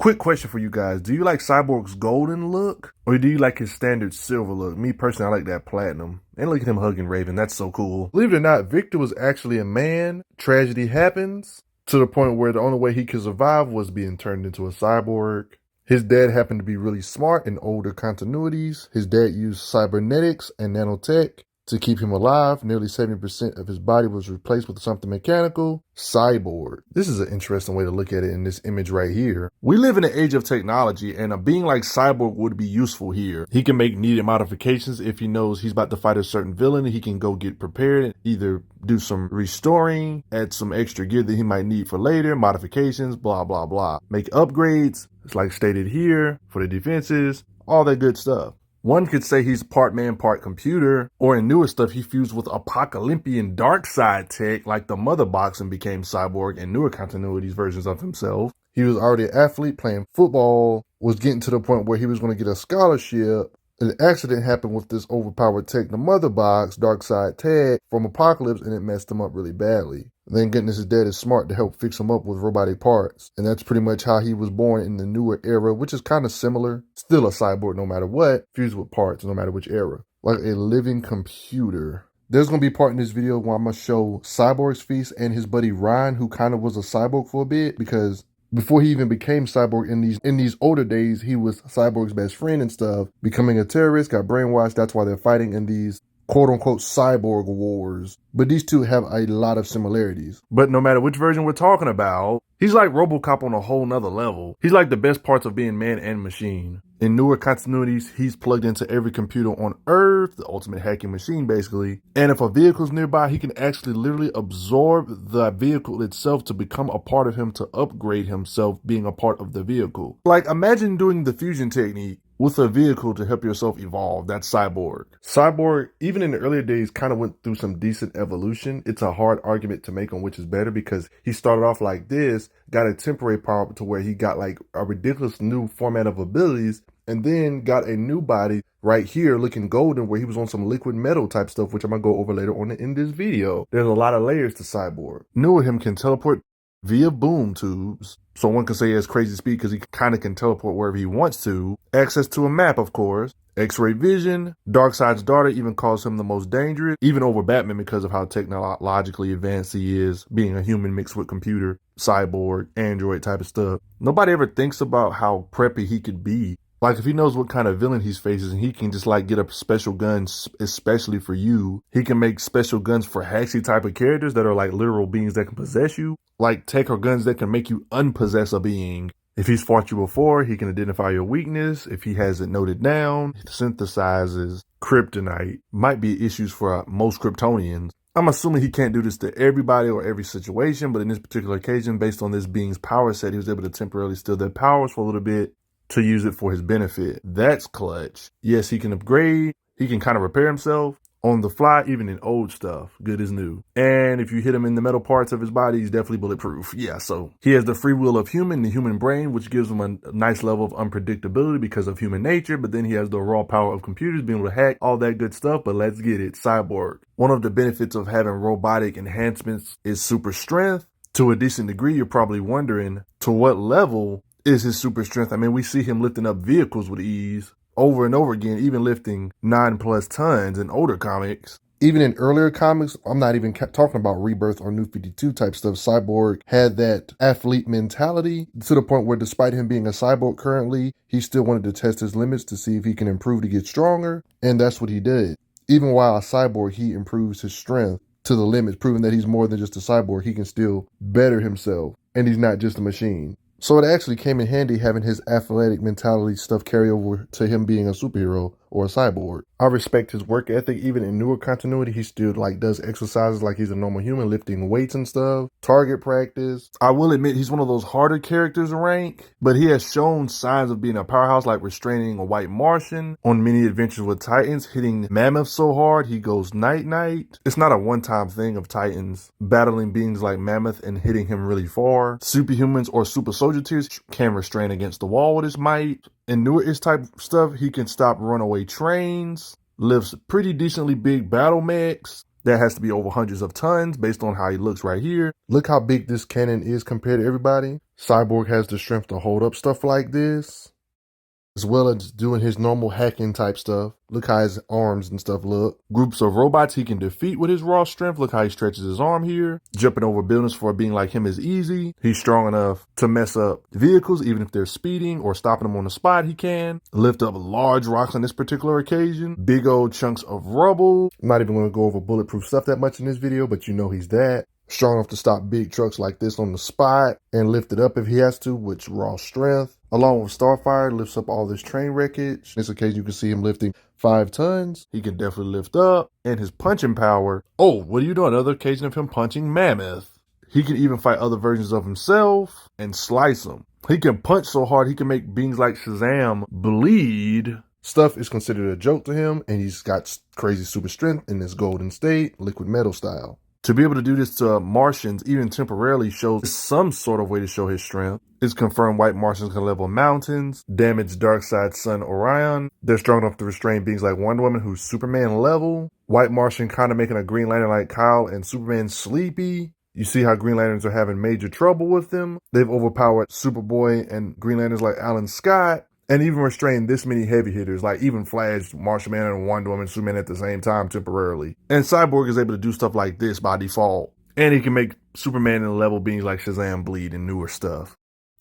Quick question for you guys. Do you like Cyborg's golden look? Or do you like his standard silver look? Me personally, I like that platinum. And look at him hugging Raven. That's so cool. Believe it or not, Victor was actually a man. Tragedy happens to the point where the only way he could survive was being turned into a cyborg. His dad happened to be really smart in older continuities. His dad used cybernetics and nanotech to keep him alive. Nearly 70% of his body was replaced with something mechanical. Cyborg. This is an interesting way to look at it in this image right here. We live in an age of technology, and a being like Cyborg would be useful here. He can make needed modifications if he knows he's about to fight a certain villain. He can go get prepared and either do some restoring, add some extra gear that he might need for later, modifications, blah, blah, blah. Make upgrades, it's like stated here, for the defenses, all that good stuff. One could say he's part man, part computer, or in newer stuff, he fused with apocalyptic dark side tech like the mother box and became Cyborg and newer continuities versions of himself. He was already an athlete playing football, was getting to the point where he was going to get a scholarship. An accident happened with this overpowered tech, the mother box, dark side tech from Apocalypse, and it messed him up really badly. Thank goodness his dad is smart to help fix him up with robotic parts. And that's pretty much how he was born in the newer era, which is kind of similar. Still a cyborg no matter what, fused with parts no matter which era. Like a living computer. There's going to be a part in this video where I'm going to show Cyborg's Feats and his buddy Ryan, who kind of was a cyborg for a bit, because before he even became Cyborg in these older days, he was Cyborg's best friend and stuff. Becoming a terrorist, got brainwashed. That's why they're fighting in these quote-unquote cyborg wars. But these two have a lot of similarities. But no matter which version we're talking about, he's like RoboCop on a whole nother level. He's like the best parts of being man and machine. In newer continuities, he's plugged into every computer on Earth, the ultimate hacking machine basically. And if a vehicle's nearby, he can actually literally absorb the vehicle itself to become a part of him, to upgrade himself being a part of the vehicle. Like imagine doing the fusion technique with a vehicle to help yourself evolve. That's Cyborg. Cyborg, even in the earlier days, kind of went through some decent evolution. It's a hard argument to make on which is better, because he started off like this, got a temporary power up to where he got like a ridiculous new format of abilities, and then got a new body right here looking golden where he was on some liquid metal type stuff, which I'm going to go over later on in this video. There's a lot of layers to Cyborg. Newer him can teleport via boom tubes. So one can say he has crazy speed because he kind of can teleport wherever he wants to. Access to a map, of course. X-ray vision. Darkseid's daughter even calls him the most dangerous, even over Batman, because of how technologically advanced he is, being a human mixed with computer, cyborg, android type of stuff. Nobody ever thinks about how preppy he could be. Like if he knows what kind of villain he's facing, and he can just like get a special gun especially for you. He can make special guns for Haxy type of characters that are like literal beings that can possess you. Like tech or guns that can make you unpossess a being. If he's fought you before, he can identify your weakness. If he has it noted down, synthesizes kryptonite. Might be issues for most Kryptonians. I'm assuming he can't do this to everybody or every situation, but in this particular occasion, based on this being's power set, he was able to temporarily steal their powers for a little bit to use it for his benefit. That's clutch. Yes, he can upgrade. He can kind of repair himself on the fly, even in old stuff. Good as new. And if you hit him in the metal parts of his body, he's definitely bulletproof. Yeah, so he has the free will of human, the human brain, which gives him a nice level of unpredictability because of human nature. But then he has the raw power of computers, being able to hack, all that good stuff. But let's get it. Cyborg. One of the benefits of having robotic enhancements is super strength. To a decent degree, you're probably wondering, to what level is his super strength? I mean, we see him lifting up vehicles with ease over and over again, even lifting 9+ tons in older comics. Even in earlier comics, I'm not even talking about Rebirth or New 52 type stuff. Cyborg had that athlete mentality to the point where despite him being a cyborg currently, he still wanted to test his limits to see if he can improve to get stronger. And that's what he did. Even while a cyborg, he improves his strength to the limits, proving that he's more than just a cyborg. He can still better himself, and he's not just a machine. So it actually came in handy having his athletic mentality stuff carry over to him being a superhero or a cyborg. I respect his work ethic. Even in newer continuity, he still like does exercises like he's a normal human, lifting weights and stuff, target practice. I will admit he's one of those harder characters to rank, but he has shown signs of being a powerhouse, like restraining a white Martian on many adventures with Titans, hitting mammoths so hard he goes night-night. It's not a one-time thing of Titans battling beings like Mammoth and hitting him really far. Superhumans or super soldier tiers can restrain against the wall with his might. In newer-ish type stuff, he can stop runaway trains, lifts pretty decently big battle mechs. That has to be over hundreds of tons based on how he looks right here. Look how big this cannon is compared to everybody. Cyborg has the strength to hold up stuff like this, as well as doing his normal hacking type stuff. Look how his arms and stuff look. Groups of robots he can defeat with his raw strength. Look how he stretches his arm here. Jumping over buildings for being like him is easy. He's strong enough to mess up vehicles, even if they're speeding or stopping them on the spot, he can. Lift up large rocks on this particular occasion. Big old chunks of rubble. I'm not even going to go over bulletproof stuff that much in this video, but you know he's that. Strong enough to stop big trucks like this on the spot and lift it up if he has to with raw strength. Along with Starfire, lifts up all this train wreckage. In this occasion, you can see him lifting 5 tons. He can definitely lift up. And his punching power. Oh, what do you know? Another occasion of him punching Mammoth. He can even fight other versions of himself and slice them. He can punch so hard he can make beings like Shazam bleed. Stuff is considered a joke to him, and he's got crazy super strength in this golden state, liquid metal style. To be able to do this to Martians, even temporarily, shows some sort of way to show his strength. It's confirmed white Martians can level mountains, damage Darkseid Sun Orion. They're strong enough to restrain beings like Wonder Woman, who's Superman level. White Martian kind of making a Green Lantern like Kyle and Superman sleepy. You see how Green Lanterns are having major trouble with them. They've overpowered Superboy and Green Lanterns like Alan Scott. And even restrain this many heavy hitters, like even Flash, Martian Man, and Wonder Woman, Superman at the same time temporarily. And Cyborg is able to do stuff like this by default. And he can make Superman and level beings like Shazam bleed and newer stuff.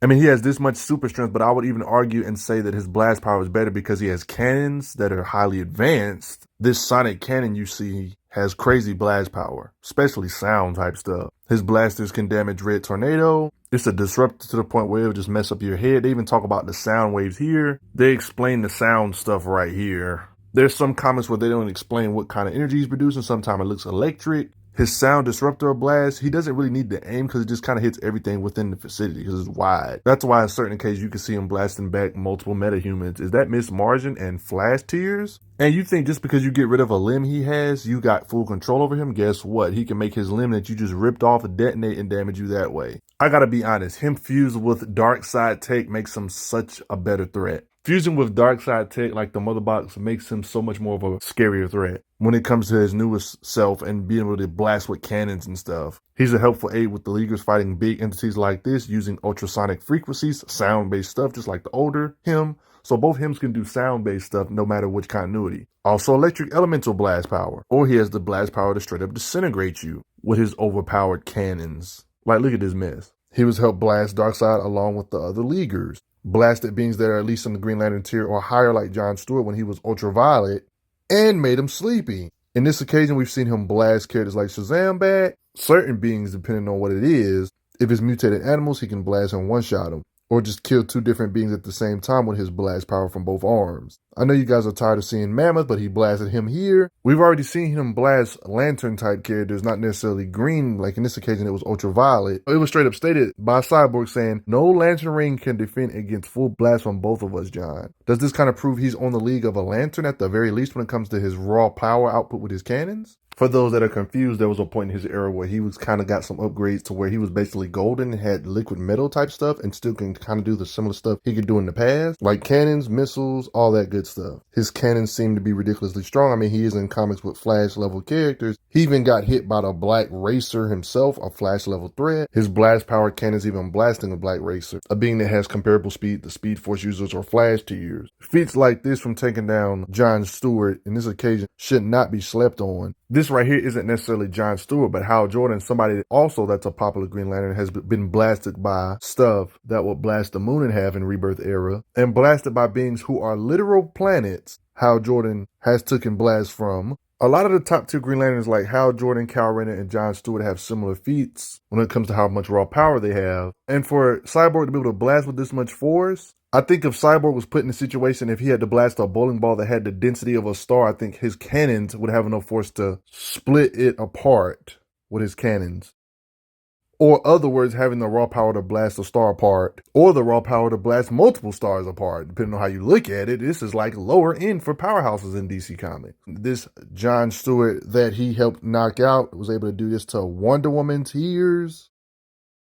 I mean, he has this much super strength, but I would even argue and say that his blast power is better because he has cannons that are highly advanced. This sonic cannon you see has crazy blast power, especially sound type stuff. His blasters can damage Red Tornado. It's a disruptor to the point where it'll just mess up your head. They even talk about the sound waves here. They explain the sound stuff right here. There's some comments where they don't explain what kind of energy he's producing. Sometimes it looks electric. His sound disruptor or blast, he doesn't really need to aim because it just kind of hits everything within the vicinity because it's wide. That's why in certain cases you can see him blasting back multiple metahumans. Is that Miss Margin and Flash Tears? And you think just because you get rid of a limb he has, you got full control over him? Guess what? He can make his limb that you just ripped off detonate and damage you that way. I gotta be honest, him fused with Darkseid Tech makes him such a better threat. Fusing with Darkseid Tech like the Mother Box makes him so much more of a scarier threat when it comes to his newest self and being able to blast with cannons and stuff. He's a helpful aid with the Leaguers fighting big entities like this using ultrasonic frequencies, sound-based stuff just like the older him. So both hymns can do sound-based stuff no matter which continuity. Also electric elemental blast power, or he has the blast power to straight up disintegrate you with his overpowered cannons. Like, look at this mess. He was helped blast Darkseid along with the other Leaguers. Blasted beings that are at least in the Green Lantern tier or higher like John Stewart when he was ultraviolet and made him sleepy. In this occasion, we've seen him blast characters like Shazam back. Certain beings, depending on what it is, if it's mutated animals, he can blast and one-shot them. Or just kill 2 different beings at the same time with his blast power from both arms. I know you guys are tired of seeing Mammoth, but he blasted him here. We've already seen him blast Lantern-type characters, not necessarily green, like in this occasion it was ultraviolet. It was straight up stated by Cyborg saying, no Lantern ring can defend against full blast from both of us, John. Does this kind of prove he's on the league of a Lantern at the very least when it comes to his raw power output with his cannons? For those that are confused, there was a point in his era where he was kind of got some upgrades to where he was basically golden, had liquid metal type stuff, and still can kind of do the similar stuff he could do in the past, like cannons, missiles, all that good stuff. His cannons seem to be ridiculously strong. I mean, he is in comics with Flash level characters. He even got hit by the Black Racer himself, a Flash level threat. His blast powered cannons even blasting a Black Racer, a being that has comparable speed to Speed Force users or Flash tiers. Feats like this from taking down John Stewart in this occasion should not be slept on. This right here isn't necessarily John Stewart, but Hal Jordan, somebody also that's a popular Green Lantern, has been blasted by stuff that would blast the moon in half in Rebirth era, and blasted by beings who are literal planets Hal Jordan has taken blasts from. A lot of the top 2 Green Lanterns like Hal Jordan, Kal Rayner, and John Stewart have similar feats when it comes to how much raw power they have. And for Cyborg to be able to blast with this much force, I think if Cyborg was put in a situation, if he had to blast a bowling ball that had the density of a star, I think his cannons would have enough force to split it apart with his cannons. Or other words, having the raw power to blast a star apart, or the raw power to blast multiple stars apart. Depending on how you look at it, this is like lower end for powerhouses in DC Comics. This John Stewart that he helped knock out was able to do this to Wonder Woman's ears.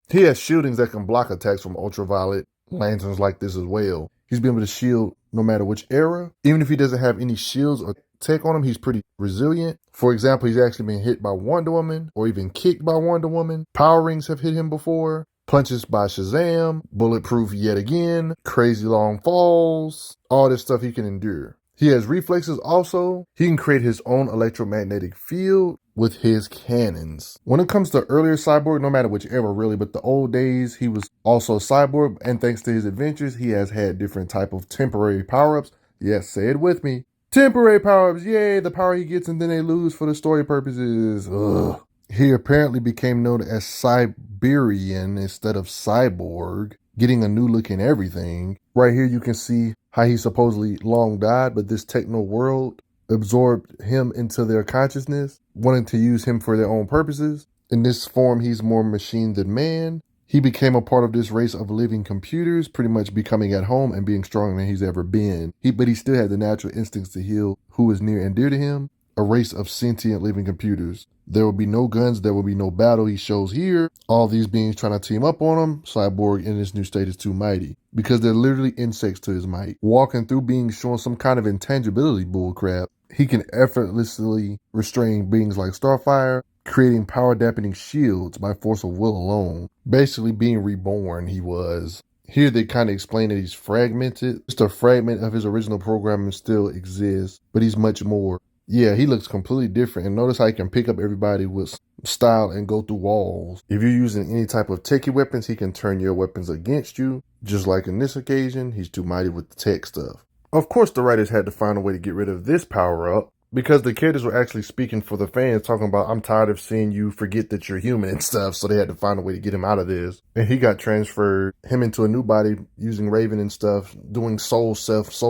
He has shieldings that can block attacks from ultraviolet lanterns like this as well. He's been able to shield no matter which era. Even if he doesn't have any shields or tech on him, he's pretty resilient. For example, he's actually been hit by Wonder Woman or even kicked by Wonder Woman. Power rings have hit him before. punches by Shazam, bulletproof yet again, crazy long falls, all this stuff he can endure. He has reflexes also. He can create his own electromagnetic field with his cannons. When it comes to earlier Cyborg, no matter which era really, but the old days, he was also Cyborg, and thanks to his adventures, he has had different type of temporary power-ups. Yes, say it with me. Temporary power-ups, yay, the power he gets and then they lose for the story purposes. Ugh. He apparently became known as Siberian instead of Cyborg, getting a new look in everything. Right here you can see how he supposedly long died, but this techno world absorbed him into their consciousness, wanting to use him for their own purposes. In this form, he's more machine than man. He became a part of this race of living computers, pretty much becoming at home and being stronger than he's ever been. But he still had the natural instincts to heal who is near and dear to him, a race of sentient living computers. There will be no guns, there will be no battle, he shows here. All these beings trying to team up on him. Cyborg in this new state is too mighty, because they're literally insects to his might. Walking through beings showing some kind of intangibility bullcrap. He can effortlessly restrain beings like Starfire, creating power-dampening shields by force of will alone. Basically being reborn, he was. Here they kind of explain that he's fragmented. Just a fragment of his original programming still exists, but he's much more. Yeah, he looks completely different. And notice how he can pick up everybody with style and go through walls. If you're using any type of techie weapons, he can turn your weapons against you. Just like in this occasion, he's too mighty with the tech stuff. Of course, the writers had to find a way to get rid of this power-up, because the characters were actually speaking for the fans, talking about, I'm tired of seeing you forget that you're human and stuff, so they had to find a way to get him out of this. And he got transferred, him into a new body, using Raven and stuff, doing soul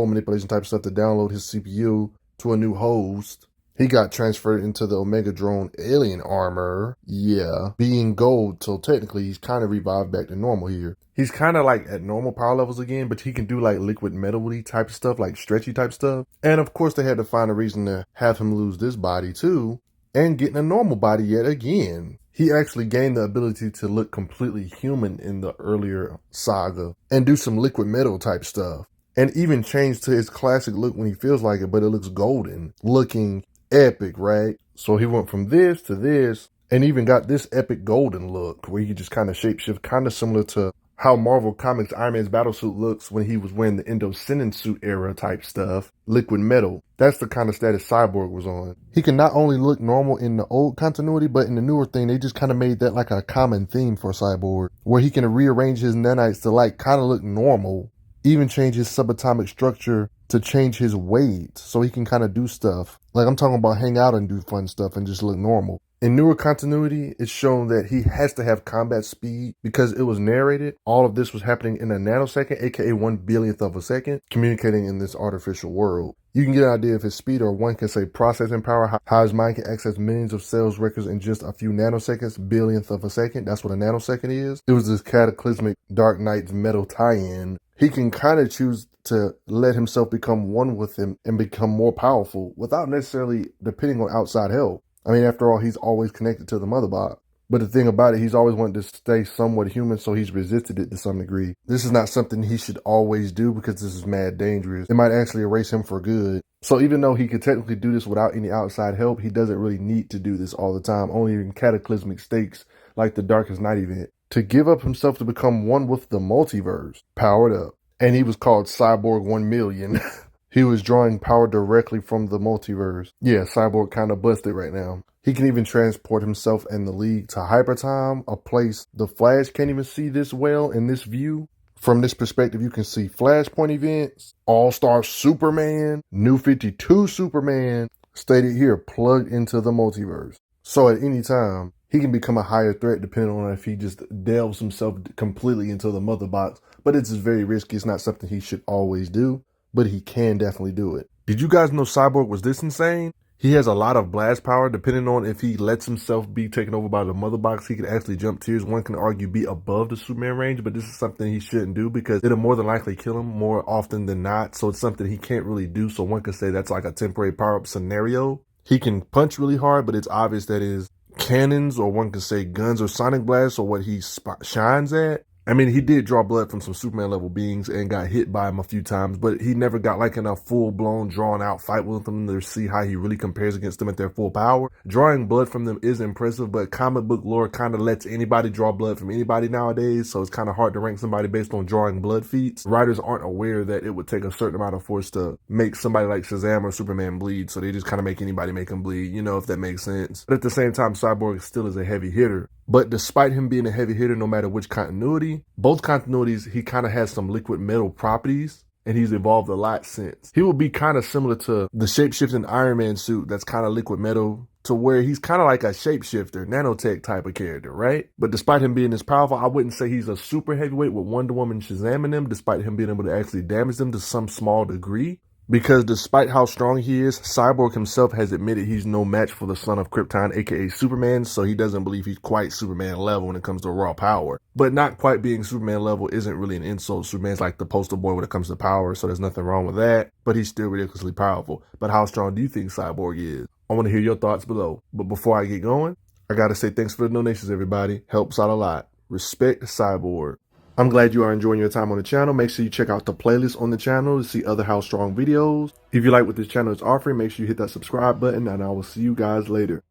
manipulation type stuff to download his CPU to a new host. He got transferred into the Omega Drone alien armor. Yeah, being gold, so technically he's kind of revived back to normal here. He's kind of like at normal power levels again, but he can do like liquid metal-y type stuff, like stretchy type stuff. And of course they had to find a reason to have him lose this body too, and get in a normal body yet again. He actually gained the ability to look completely human in the earlier saga, and do some liquid metal type stuff. And even changed to his classic look when he feels like it, but it looks golden, looking epic, right? So he went from this to this, and even got this epic golden look, where he could just kind of shapeshift, kind of similar to how Marvel Comics Iron Man's battlesuit looks when he was wearing the Endo-Sinin suit era type stuff, liquid metal. That's the kind of status Cyborg was on. He can not only look normal in the old continuity, but in the newer thing, they just kind of made that like a common theme for Cyborg, where he can rearrange his nanites to like kind of look normal, even change his subatomic structure to change his weight so he can kind of do stuff. Like I'm talking about hang out and do fun stuff and just look normal. In newer continuity, it's shown that he has to have combat speed because it was narrated. All of this was happening in a nanosecond, aka 1/1000th of a second, communicating in this artificial world. You can get an idea of his speed, or one can say processing power, how his mind can access millions of cells records in just a few nanoseconds, billionth of a second. That's what a nanosecond is. It was this cataclysmic Dark Knight's metal tie-in. He can kind of choose to let himself become one with him and become more powerful without necessarily depending on outside help. I mean, after all, he's always connected to the mother box. But the thing about it, he's always wanted to stay somewhat human, so he's resisted it to some degree. This is not something he should always do because this is mad dangerous. It might actually erase him for good. So even though he could technically do this without any outside help, he doesn't really need to do this all the time, only in cataclysmic stakes like the Darkest Night event. To give up himself to become one with the multiverse, powered up. And he was called Cyborg 1,000,000. He was drawing power directly from the multiverse. Yeah, Cyborg kind of busted right now. He can even transport himself and the League to Hypertime, a place the Flash can't even see this well in this view. From this perspective, you can see Flashpoint events, All-Star Superman, New 52 Superman, stated here, plugged into the multiverse. So at any time, he can become a higher threat depending on if he just delves himself completely into the mother box. But it's very risky. It's not something he should always do, but he can definitely do it. Did you guys know Cyborg was this insane? He has a lot of blast power. Depending on if he lets himself be taken over by the mother box, he could actually jump tiers. One can argue be above the Superman range, but this is something he shouldn't do because it'll more than likely kill him more often than not. So it's something he can't really do. So one could say that's like a temporary power-up scenario. He can punch really hard, but it's obvious that his cannons, or one could say guns or sonic blasts, or what he shines at, I mean, he did draw blood from some Superman level beings and got hit by him a few times, but he never got like in a full blown drawn out fight with them to see how he really compares against them at their full power. Drawing blood from them is impressive, but comic book lore kind of lets anybody draw blood from anybody nowadays, so it's kind of hard to rank somebody based on drawing blood feats. Writers aren't aware that it would take a certain amount of force to make somebody like Shazam or Superman bleed, so they just kind of make anybody make him bleed, you know, if that makes sense. But at the same time, Cyborg still is a heavy hitter. But despite him being a heavy hitter, no matter which continuity, both continuities, he kind of has some liquid metal properties, and he's evolved a lot since. He will be kind of similar to the shape-shifting Iron Man suit that's kind of liquid metal, to where he's kind of like a shapeshifter, nanotech type of character, right? But despite him being this powerful, I wouldn't say he's a super heavyweight with Wonder Woman Shazamming him, despite him being able to actually damage them to some small degree. Because despite how strong he is, Cyborg himself has admitted he's no match for the son of Krypton, aka Superman, so he doesn't believe he's quite Superman level when it comes to raw power. But not quite being Superman level isn't really an insult. Superman's like the poster boy when it comes to power, so there's nothing wrong with that. But he's still ridiculously powerful. But how strong do you think Cyborg is? I want to hear your thoughts below. But before I get going, I gotta say thanks for the donations, everybody. Helps out a lot. Respect Cyborg. I'm glad you are enjoying your time on the channel. Make sure you check out the playlist on the channel to see other How Strong videos. If you like what this channel is offering, make sure you hit that subscribe button, and I will see you guys later.